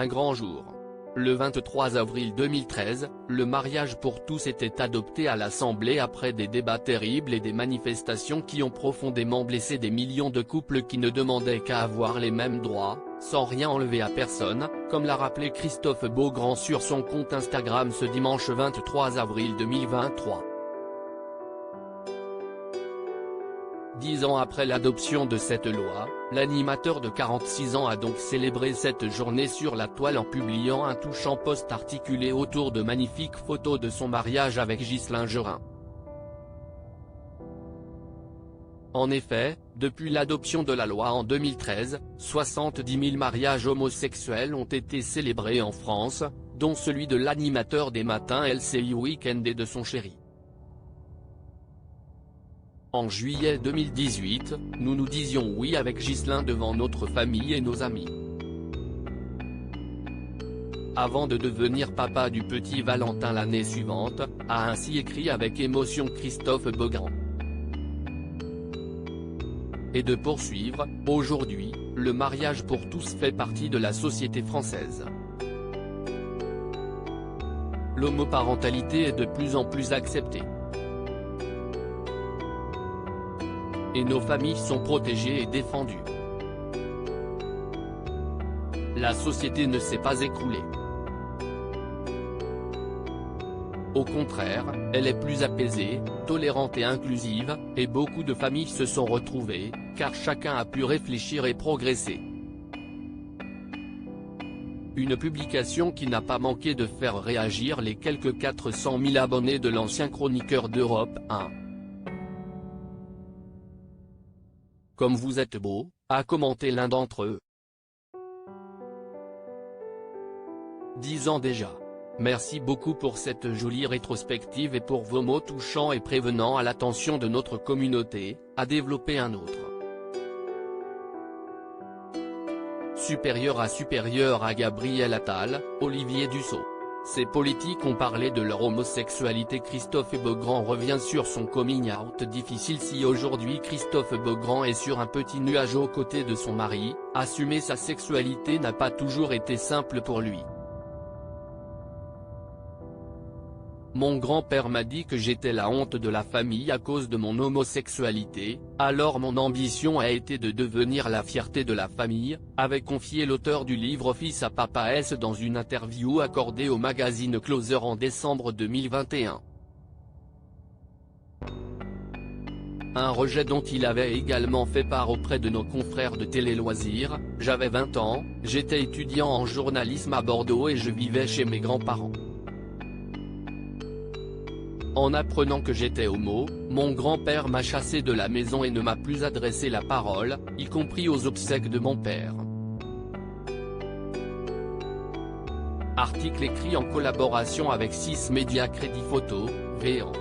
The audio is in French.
un grand jour. Le 23 avril 2013, le mariage pour tous était adopté à l'Assemblée après des débats terribles et des manifestations qui ont profondément blessé des millions de couples qui ne demandaient qu'à avoir les mêmes droits, sans rien enlever à personne, comme l'a rappelé Christophe Beaugrand sur son compte Instagram ce dimanche 23 avril 2023. 10 ans après l'adoption de cette loi, l'animateur de 46 ans a donc célébré cette journée sur la toile en publiant un touchant post articulé autour de magnifiques photos de son mariage avec Ghislain Gerin. En effet, depuis l'adoption de la loi en 2013, 70 000 mariages homosexuels ont été célébrés en France, dont celui de l'animateur des matins LCI Weekend et de son chéri. En juillet 2018, nous nous disions oui avec Ghislain devant notre famille et nos amis. Avant de devenir papa du petit Valentin l'année suivante, a ainsi écrit avec émotion Christophe Beaugrand. Et de poursuivre, aujourd'hui, le mariage pour tous fait partie de la société française. L'homoparentalité est de plus en plus acceptée. Et nos familles sont protégées et défendues. La société ne s'est pas écroulée. Au contraire, elle est plus apaisée, tolérante et inclusive, et beaucoup de familles se sont retrouvées, car chacun a pu réfléchir et progresser. Une publication qui n'a pas manqué de faire réagir les quelques 400 000 abonnés de l'ancien chroniqueur d'Europe 1. Comme vous êtes beau, a commenté l'un d'entre eux. 10 ans déjà. Merci beaucoup pour cette jolie rétrospective et pour vos mots touchants et prévenants à l'attention de notre communauté, a développé un autre. Supérieur à Gabriel Attal, Olivier Dussault. Ces politiques ont parlé de leur homosexualité. Christophe Beaugrand revient sur son coming out difficile. Si aujourd'hui Christophe Beaugrand est sur un petit nuage aux côtés de son mari, assumer sa sexualité n'a pas toujours été simple pour lui. Mon grand-père m'a dit que j'étais la honte de la famille à cause de mon homosexualité, alors mon ambition a été de devenir la fierté de la famille, avait confié l'auteur du livre Fils à Papa S dans une interview accordée au magazine Closer en décembre 2021. Un rejet dont il avait également fait part auprès de nos confrères de Télé Loisirs. J'avais 20 ans, j'étais étudiant en journalisme à Bordeaux et je vivais chez mes grands-parents. En apprenant que j'étais homo, mon grand-père m'a chassé de la maison et ne m'a plus adressé la parole, y compris aux obsèques de mon père. Article écrit en collaboration avec 6 Médias Crédit Photo, V.An.